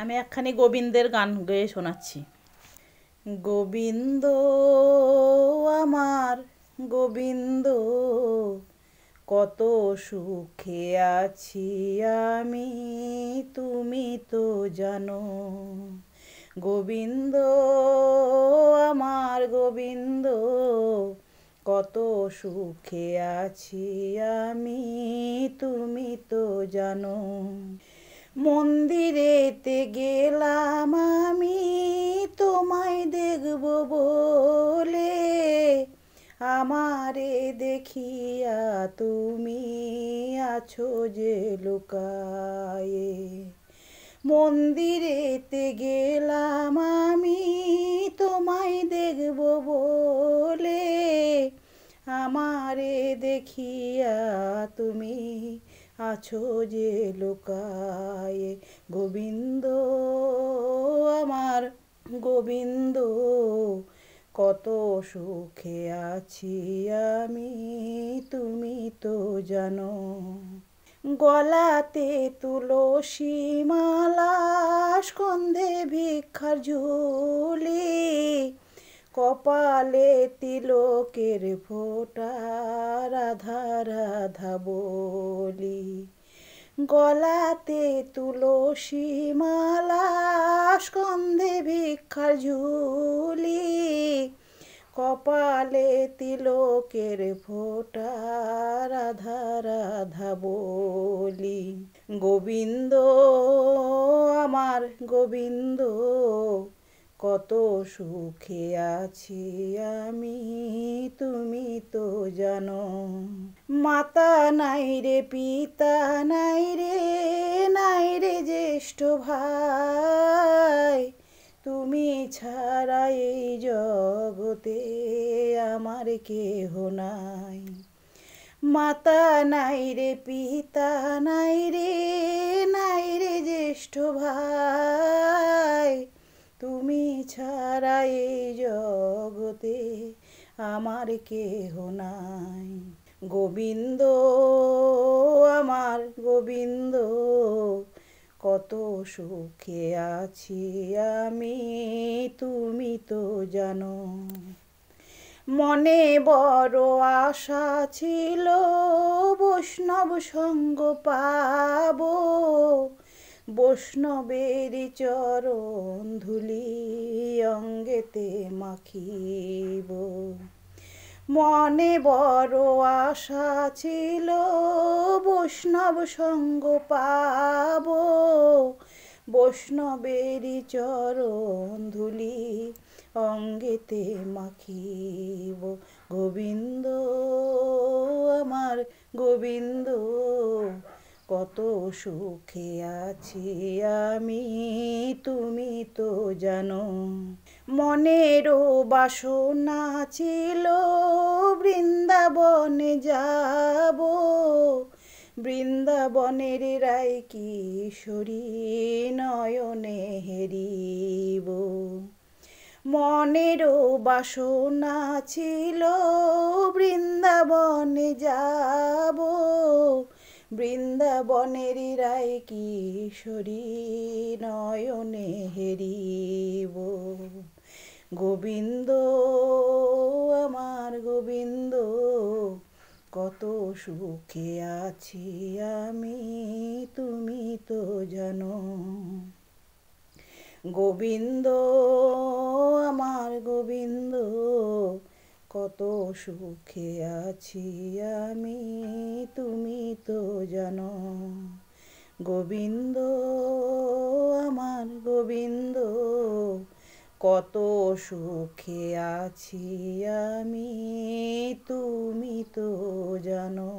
আমি একখানি গোবিন্দের গান গেয়ে শোনাচ্ছি। গোবিন্দ আমার গোবিন্দ, কত সুখে আছি আমি তুমি তো জানো। গোবিন্দ আমার গোবিন্দ, কত সুখে আছি আমি তুমি তো জানো। মন্দিরেতে গেলাম আমি তোমায় দেখব বলে, আমারে দেখিয়া তুমি আছো যে লুকায়ে। মন্দিরেতে গেলাম আমি তোমায় দেখব বলে, আমারে দেখিয়া তুমি আছো যে লুকায়ে। গোবিন্দ আমার গোবিন্দ, কত সুখে আছি আমি তুমি তো জানো। গলাতে তুলসী মালা, স্কন্ধে ভিক্ষার ঝুলি, কপালে তিলকের ফোঁটা, রাধা রাধা বলি। গলাতে তুলসী মালা, স্কন্ধে ভিক্ষার ঝুলি, কপালে তিলকের ফোঁটা, রাধা রাধা বলি। গোবিন্দ আমার গোবিন্দ, কত সুখে আছি আমি তুমি তো জানো। মাতা নাই রে পিতা নাই রে, নাই রে জ্যেষ্ঠ ভাই, তুমি ছাড়া এই জগতে আমার কেহ নাই। মাতা নাই রে পিতা নাই রে, নাই রে জ্যেষ্ঠ ভাই, তুমি ছাড়া এই জগতে আমার কেহ নাই। গোবিন্দ আমার গোবিন্দ, কত সুখে আছি আমি তুমি তো জানো। মনে বড় আশা ছিল বৈষ্ণব সঙ্গ পাবো, বৈষ্ণবের চরণ ধুলি অঙ্গেতে মাখিব। মনে বড় আশা ছিল বৈষ্ণব সঙ্গ পাবো, বৈষ্ণবের চরণ ধুলি অঙ্গেতে মাখিব। গোবিন্দ আমার গোবিন্দ, কত সুখে আছি আমি তুমি তো জানো। মনেরও বাসনা ছিল বৃন্দাবনে যাব, বৃন্দাবনের রায় কিশোরী নয়নে হেরিব। মনেরও বাসনা ছিল বৃন্দাবনে যাব, বৃন্দাবনের রায় কিশোরী নয়নে হেরিব। গোবিন্দ আমার গোবিন্দ, কত সুখে আছি আমি তুমি তো জানো। গোবিন্দ আমার গোবিন্দ, কত সুখে আছি আমি তুমি তো জানো। গোবিন্দ আমার গোবিন্দ, কত সুখে আছি আমি তুমি তো জানো।